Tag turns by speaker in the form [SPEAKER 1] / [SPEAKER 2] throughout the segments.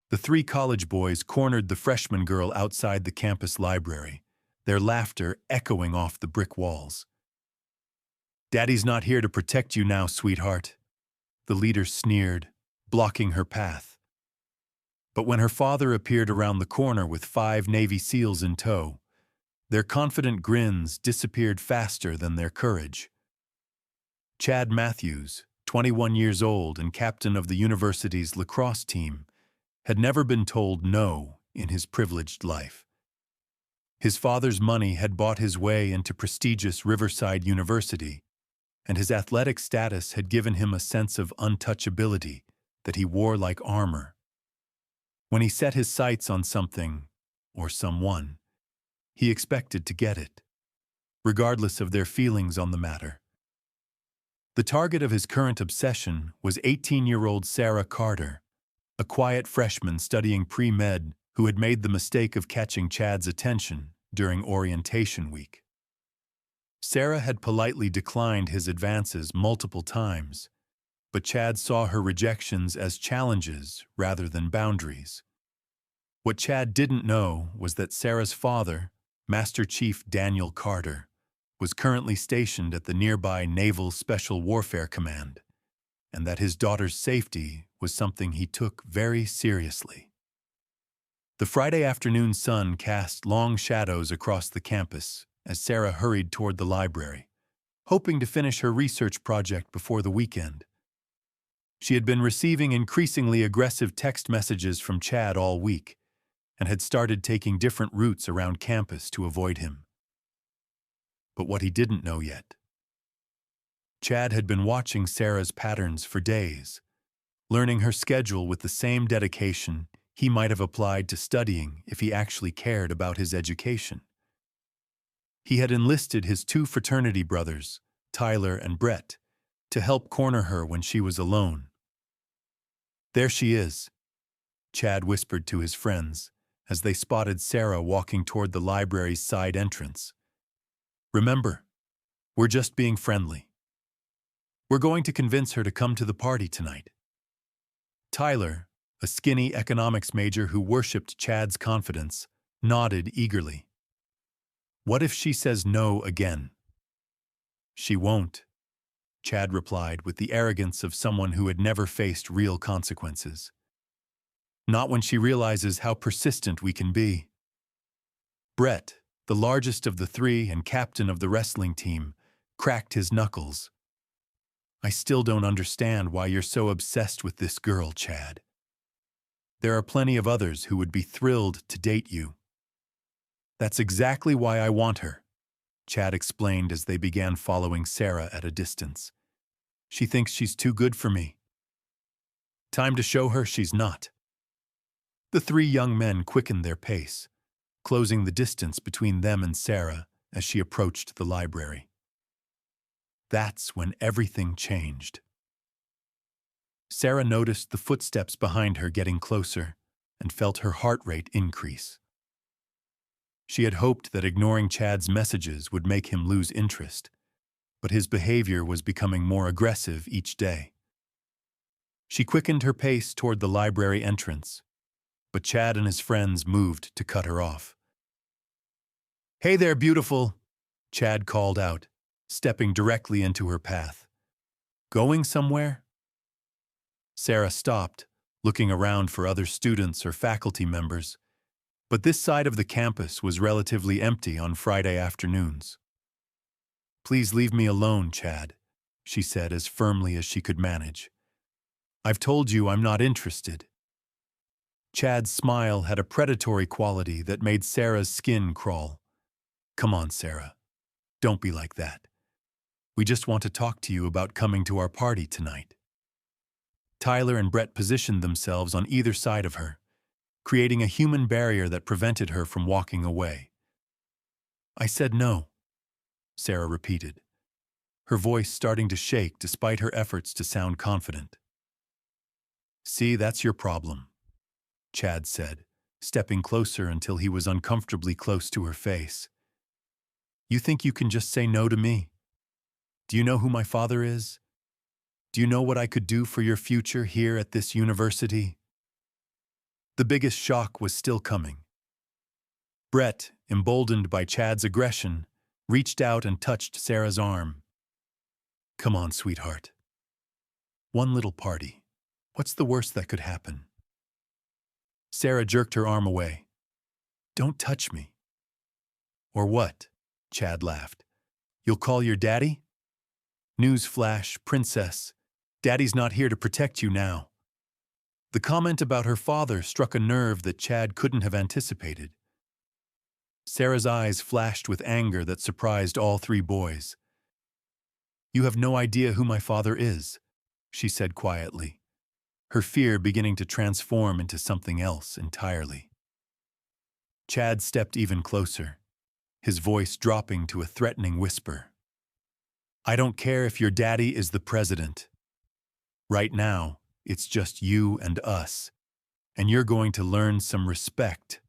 [SPEAKER 1] The three college boys cornered the freshman girl outside the campus library, their laughter echoing off the brick walls. "Daddy's not here to protect you now, sweetheart," the leader sneered, blocking her path. But when her father appeared around the corner with 5 Navy SEALs in tow, their confident grins disappeared faster than their courage. Chad Matthews, 21 years old and captain of the university's lacrosse team, had never been told no in his privileged life. His father's money had bought his way into prestigious Riverside University, and his athletic status had given him a sense of untouchability that he wore like armor. When he set his sights on something, or someone, he expected to get it, regardless of their feelings on the matter. The target of his current obsession was 18-year-old Sarah Carter, a quiet freshman studying pre-med who had made the mistake of catching Chad's attention during orientation week. Sarah had politely declined his advances multiple times, but Chad saw her rejections as challenges rather than boundaries. What Chad didn't know was that Sarah's father, Master Chief Daniel Carter, was currently stationed at the nearby Naval Special Warfare Command, and that his daughter's safety was something he took very seriously. The Friday afternoon sun cast long shadows across the campus as Sarah hurried toward the library, hoping to finish her research project before the weekend. She had been receiving increasingly aggressive text messages from Chad all week and had started taking different routes around campus to avoid him. But what he didn't know yet: Chad had been watching Sarah's patterns for days, learning her schedule with the same dedication he might have applied to studying if he actually cared about his education. He had enlisted his 2 fraternity brothers, Tyler and Brett, to help corner her when she was alone. "There she is," Chad whispered to his friends as they spotted Sarah walking toward the library's side entrance. "Remember, we're just being friendly. We're going to convince her to come to the party tonight." Tyler, a skinny economics major who worshipped Chad's confidence, nodded eagerly. "What if she says no again?" "She won't," Chad replied with the arrogance of someone who had never faced real consequences. "Not when she realizes how persistent we can be." Brett, the largest of the 3 and captain of the wrestling team, cracked his knuckles. "I still don't understand why you're so obsessed with this girl, Chad. There are plenty of others who would be thrilled to date you." "That's exactly why I want her," Chad explained as they began following Sarah at a distance. "She thinks she's too good for me. Time to show her she's not." The 3 young men quickened their pace, closing the distance between them and Sarah as she approached the library. That's when everything changed. Sarah noticed the footsteps behind her getting closer and felt her heart rate increase. She had hoped that ignoring Chad's messages would make him lose interest, but his behavior was becoming more aggressive each day. She quickened her pace toward the library entrance, but Chad and his friends moved to cut her off. "Hey there, beautiful," Chad called out, stepping directly into her path. "Going somewhere?" Sarah stopped, looking around for other students or faculty members, but this side of the campus was relatively empty on Friday afternoons. "Please leave me alone, Chad," she said as firmly as she could manage. "I've told you I'm not interested." Chad's smile had a predatory quality that made Sarah's skin crawl. "Come on, Sarah. Don't be like that. We just want to talk to you about coming to our party tonight." Tyler and Brett positioned themselves on either side of her, creating a human barrier that prevented her from walking away. "I said no," Sarah repeated, her voice starting to shake despite her efforts to sound confident. "See, that's your problem," Chad said, stepping closer until he was uncomfortably close to her face. "You think you can just say no to me? Do you know who my father is? Do you know what I could do for your future here at this university?" The biggest shock was still coming. Brett, emboldened by Chad's aggression, reached out and touched Sarah's arm. "Come on, sweetheart. One little party. What's the worst that could happen?" Sarah jerked her arm away. "Don't touch me." "Or what?" Chad laughed. "You'll call your daddy?" "Newsflash, princess. Daddy's not here to protect you now." The comment about her father struck a nerve that Chad couldn't have anticipated. Sarah's eyes flashed with anger that surprised all three boys. "You have no idea who my father is," she said quietly, her fear beginning to transform into something else entirely. Chad stepped even closer, his voice dropping to a threatening whisper. "I don't care if your daddy is the president. Right now, it's just you and us, and you're going to learn some respect."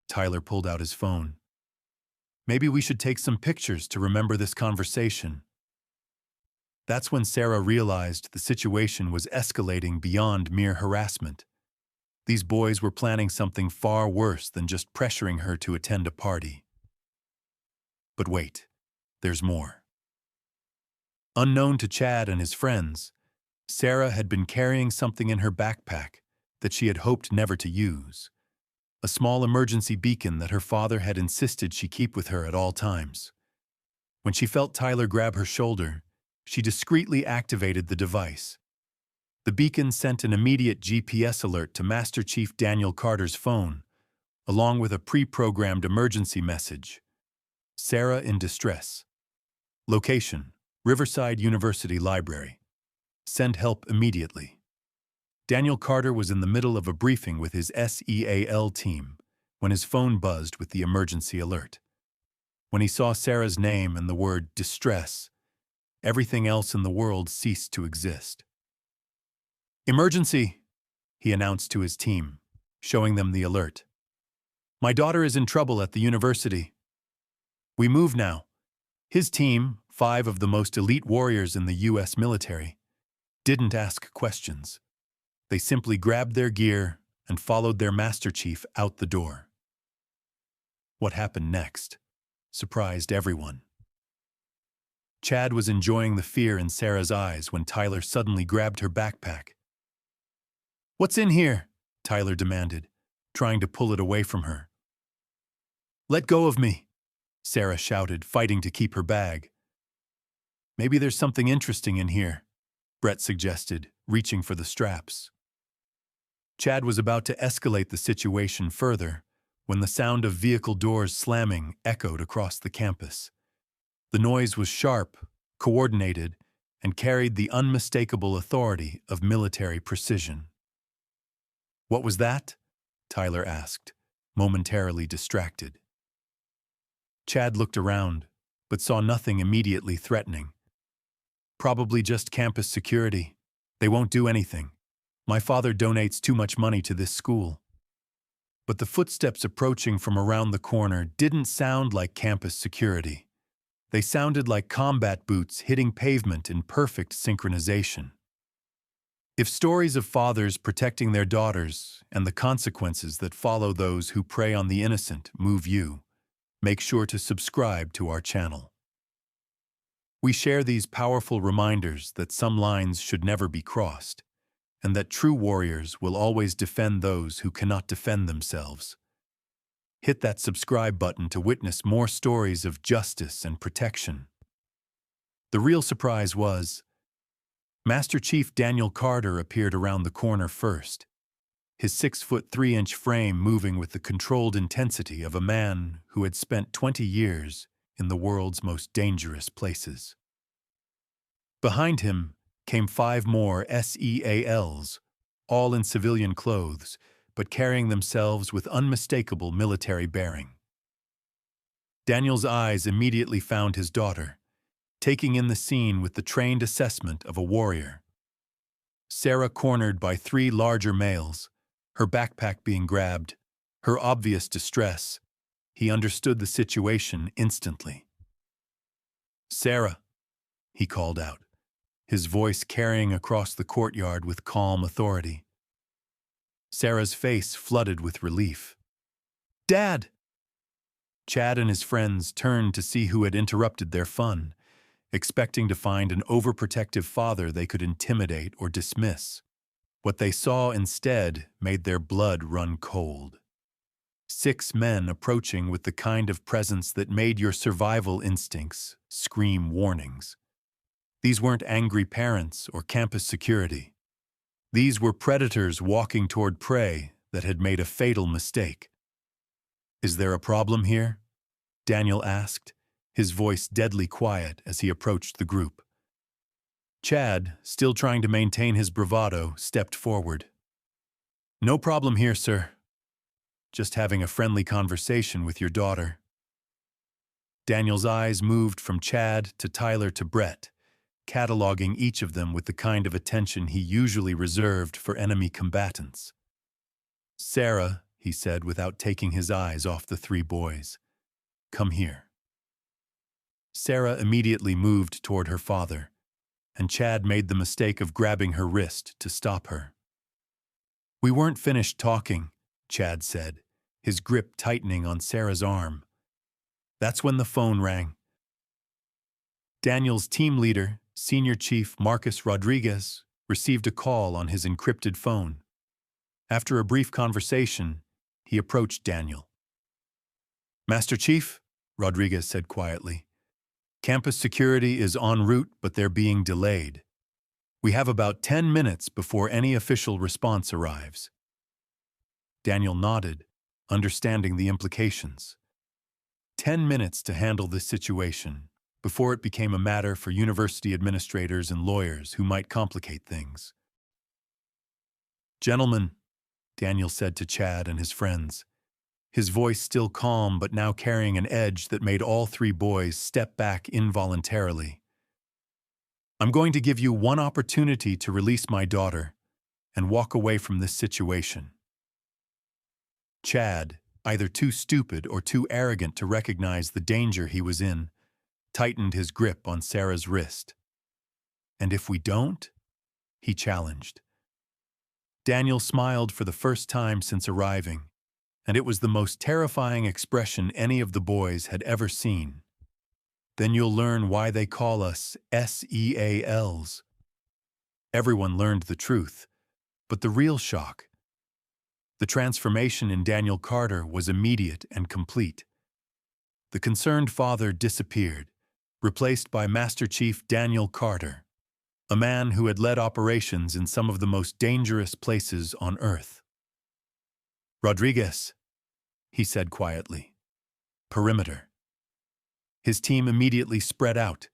[SPEAKER 1] Tyler pulled out his phone. "Maybe we should take some pictures to remember this conversation." That's when Sarah realized the situation was escalating beyond mere harassment. These boys were planning something far worse than just pressuring her to attend a party. But wait, there's more. Unknown to Chad and his friends, Sarah had been carrying something in her backpack that she had hoped never to use. A small emergency beacon that her father had insisted she keep with her at all times. When she felt Tyler grab her shoulder, she discreetly activated the device. The beacon sent an immediate GPS alert to Master Chief Daniel Carter's phone, along with a pre-programmed emergency message. Sarah in distress. Location: Riverside University Library. Send help immediately. Daniel Carter was in the middle of a briefing with his SEAL team when his phone buzzed with the emergency alert. When he saw Sarah's name and the word distress, everything else in the world ceased to exist. "Emergency," he announced to his team, showing them the alert. "My daughter is in trouble at the university. We move now." His team, 5 of the most elite warriors in the U.S. military, didn't ask questions. They simply grabbed their gear and followed their Master Chief out the door. What happened next surprised everyone. Chad was enjoying the fear in Sarah's eyes when Tyler suddenly grabbed her backpack. "What's in here?" Tyler demanded, trying to pull it away from her. "Let go of me," Sarah shouted, fighting to keep her bag. "Maybe there's something interesting in here," Brett suggested, reaching for the straps. Chad was about to escalate the situation further when the sound of vehicle doors slamming echoed across the campus. The noise was sharp, coordinated, and carried the unmistakable authority of military precision. "What was that?" Tyler asked, momentarily distracted. Chad looked around, but saw nothing immediately threatening. "Probably just campus security. They won't do anything. My father donates too much money to this school." But the footsteps approaching from around the corner didn't sound like campus security. They sounded like combat boots hitting pavement in perfect synchronization. If stories of fathers protecting their daughters and the consequences that follow those who prey on the innocent move you, make sure to subscribe to our channel. We share these powerful reminders that some lines should never be crossed, and that true warriors will always defend those who cannot defend themselves. Hit that subscribe button to witness more stories of justice and protection. The real surprise was, Master Chief Daniel Carter appeared around the corner first, his 6'3" frame moving with the controlled intensity of a man who had spent 20 years in the world's most dangerous places. Behind him came 5 more SEALs, all in civilian clothes, but carrying themselves with unmistakable military bearing. Daniel's eyes immediately found his daughter, taking in the scene with the trained assessment of a warrior. Sarah cornered by 3 larger males, her backpack being grabbed, her obvious distress. He understood the situation instantly. "Sarah," he called out, his voice carrying across the courtyard with calm authority. Sarah's face flooded with relief. "Dad!" Chad and his friends turned to see who had interrupted their fun, expecting to find an overprotective father they could intimidate or dismiss. What they saw instead made their blood run cold. 6 men approaching with the kind of presence that made your survival instincts scream warnings. These weren't angry parents or campus security. These were predators walking toward prey that had made a fatal mistake. "Is there a problem here?" Daniel asked, his voice deadly quiet as he approached the group. Chad, still trying to maintain his bravado, stepped forward. "No problem here, sir. Just having a friendly conversation with your daughter." Daniel's eyes moved from Chad to Tyler to Brett, cataloging each of them with the kind of attention he usually reserved for enemy combatants. "Sarah," he said without taking his eyes off the 3 boys, "come here." Sarah immediately moved toward her father, and Chad made the mistake of grabbing her wrist to stop her. "We weren't finished talking," Chad said, his grip tightening on Sarah's arm. That's when the phone rang. Daniel's team leader, Senior Chief Marcus Rodriguez, received a call on his encrypted phone. After a brief conversation, he approached Daniel. "Master Chief," Rodriguez said quietly, "campus security is en route, but they're being delayed. We have about 10 minutes before any official response arrives." Daniel nodded, understanding the implications. 10 minutes to handle this situation, before it became a matter for university administrators and lawyers who might complicate things. "Gentlemen," Daniel said to Chad and his friends, his voice still calm but now carrying an edge that made all 3 boys step back involuntarily. "I'm going to give you one opportunity to release my daughter and walk away from this situation." Chad, either too stupid or too arrogant to recognize the danger he was in, tightened his grip on Sarah's wrist. "And if we don't?" he challenged. Daniel smiled for the first time since arriving, and it was the most terrifying expression any of the boys had ever seen. "Then you'll learn why they call us SEALs." Everyone learned the truth, but the real shock, the transformation in Daniel Carter, was immediate and complete. The concerned father disappeared, replaced by Master Chief Daniel Carter, a man who had led operations in some of the most dangerous places on Earth. "Rodriguez," he said quietly. "Perimeter." His team immediately spread out,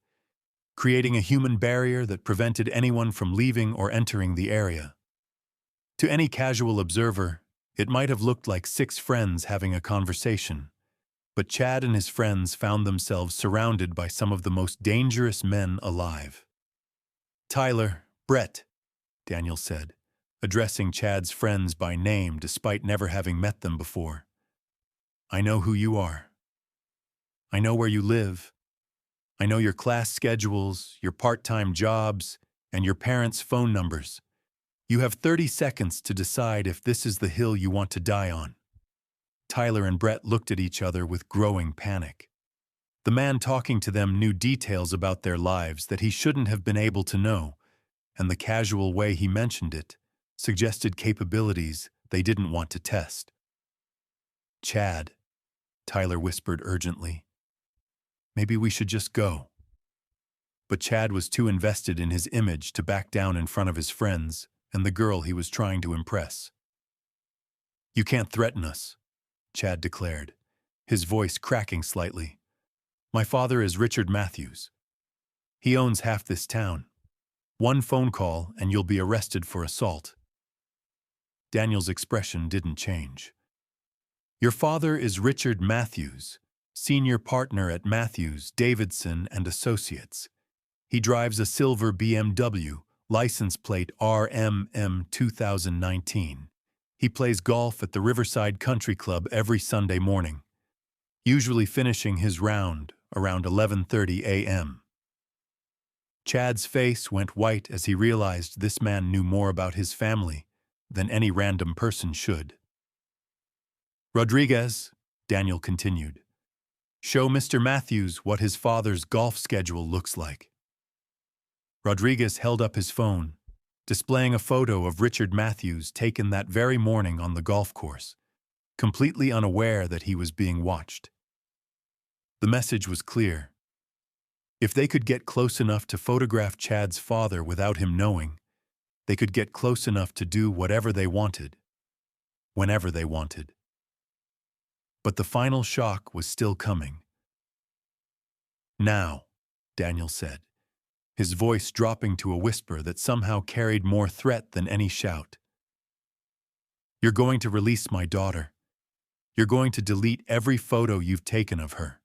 [SPEAKER 1] creating a human barrier that prevented anyone from leaving or entering the area. To any casual observer, it might have looked like 6 friends having a conversation, but Chad and his friends found themselves surrounded by some of the most dangerous men alive. "Tyler, Brett," Daniel said, addressing Chad's friends by name despite never having met them before. "I know who you are. I know where you live. I know your class schedules, your part-time jobs, and your parents' phone numbers. You have 30 seconds to decide if this is the hill you want to die on." Tyler and Brett looked at each other with growing panic. The man talking to them knew details about their lives that he shouldn't have been able to know, and the casual way he mentioned it suggested capabilities they didn't want to test. "Chad," Tyler whispered urgently, "maybe we should just go." But Chad was too invested in his image to back down in front of his friends and the girl he was trying to impress. "You can't threaten us," Chad declared, his voice cracking slightly. "My father is Richard Matthews. He owns half this town. One phone call and you'll be arrested for assault." Daniel's expression didn't change. "Your father is Richard Matthews, senior partner at Matthews, Davidson and Associates. He drives a silver BMW, license plate RMM 2019. He plays golf at the Riverside Country Club every Sunday morning, usually finishing his round around 11:30 a.m. Chad's face went white as he realized this man knew more about his family than any random person should. Rodriguez, Daniel continued, show Mr. Matthews what his father's golf schedule looks like. Rodriguez held up his phone, displaying a photo of Richard Matthews taken that very morning on the golf course, completely unaware that he was being watched. The message was clear. If they could get close enough to photograph Chad's father without him knowing, they could get close enough to do whatever they wanted, whenever they wanted. But the final shock was still coming. Now, Daniel said, his voice dropping to a whisper that somehow carried more threat than any shout. You're going to release my daughter. You're going to delete every photo you've taken of her.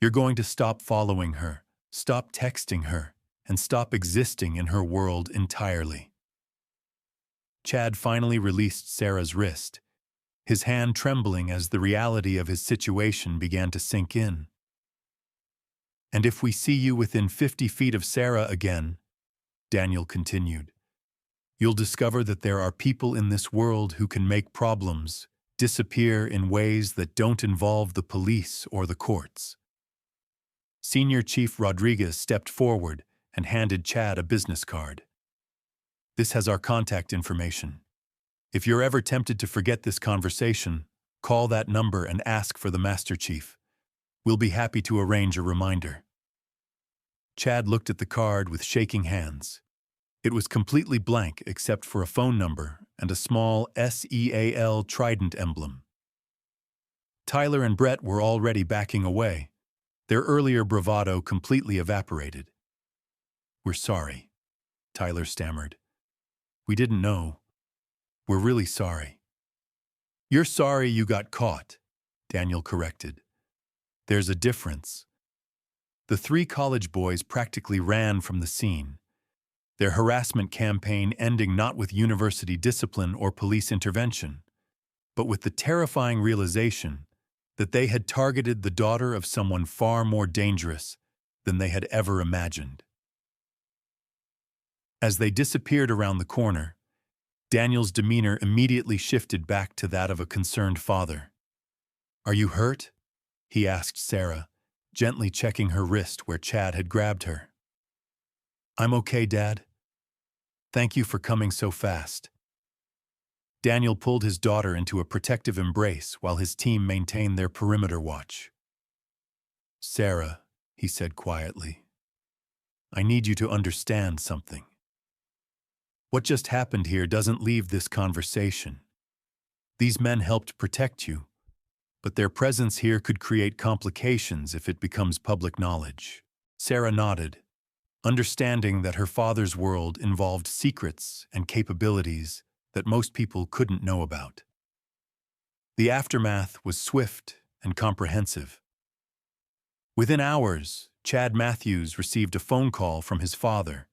[SPEAKER 1] You're going to stop following her, stop texting her, and stop existing in her world entirely. Chad finally released Sarah's wrist, his hand trembling as the reality of his situation began to sink in. And if we see you within 50 feet of Sarah again, Daniel continued, you'll discover that there are people in this world who can make problems disappear in ways that don't involve the police or the courts. Senior Chief Rodriguez stepped forward and handed Chad a business card. This has our contact information. If you're ever tempted to forget this conversation, call that number and ask for the Master Chief. We'll be happy to arrange a reminder. Chad looked at the card with shaking hands. It was completely blank except for a phone number and a small SEAL trident emblem. Tyler and Brett were already backing away. Their earlier bravado completely evaporated. We're sorry, Tyler stammered. We didn't know. We're really sorry. You're sorry you got caught, Daniel corrected. There's a difference. The three college boys practically ran from the scene, their harassment campaign ending not with university discipline or police intervention, but with the terrifying realization that they had targeted the daughter of someone far more dangerous than they had ever imagined. As they disappeared around the corner, Daniel's demeanor immediately shifted back to that of a concerned father. Are you hurt? He asked Sarah, gently checking her wrist where Chad had grabbed her. I'm okay, Dad. Thank you for coming so fast. Daniel pulled his daughter into a protective embrace while his team maintained their perimeter watch. Sarah, he said quietly, I need you to understand something. What just happened here doesn't leave this conversation. These men helped protect you, but their presence here could create complications if it becomes public knowledge. Sarah nodded, understanding that her father's world involved secrets and capabilities that most people couldn't know about. The aftermath was swift and comprehensive. Within hours, Chad Matthews received a phone call from his father,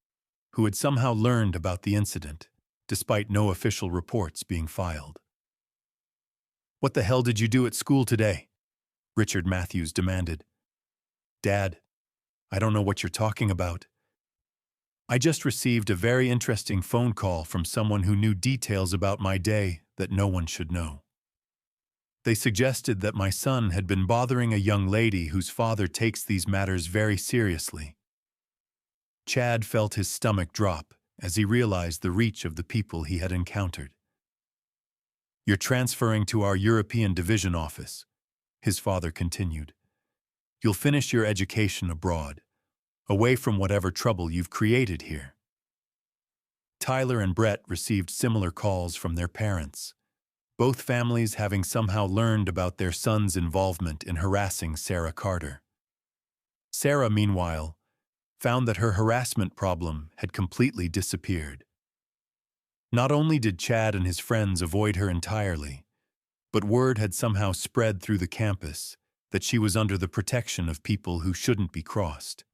[SPEAKER 1] who had somehow learned about the incident, despite no official reports being filed. What the hell did you do at school today? Richard Matthews demanded. Dad, I don't know what you're talking about. I just received a very interesting phone call from someone who knew details about my day that no one should know. They suggested that my son had been bothering a young lady whose father takes these matters very seriously. Chad felt his stomach drop as he realized the reach of the people he had encountered. You're transferring to our European Division office, his father continued. You'll finish your education abroad, away from whatever trouble you've created here. Tyler and Brett received similar calls from their parents, both families having somehow learned about their son's involvement in harassing Sarah Carter. Sarah, meanwhile, found that her harassment problem had completely disappeared. Not only did Chad and his friends avoid her entirely, but word had somehow spread through the campus that she was under the protection of people who shouldn't be crossed.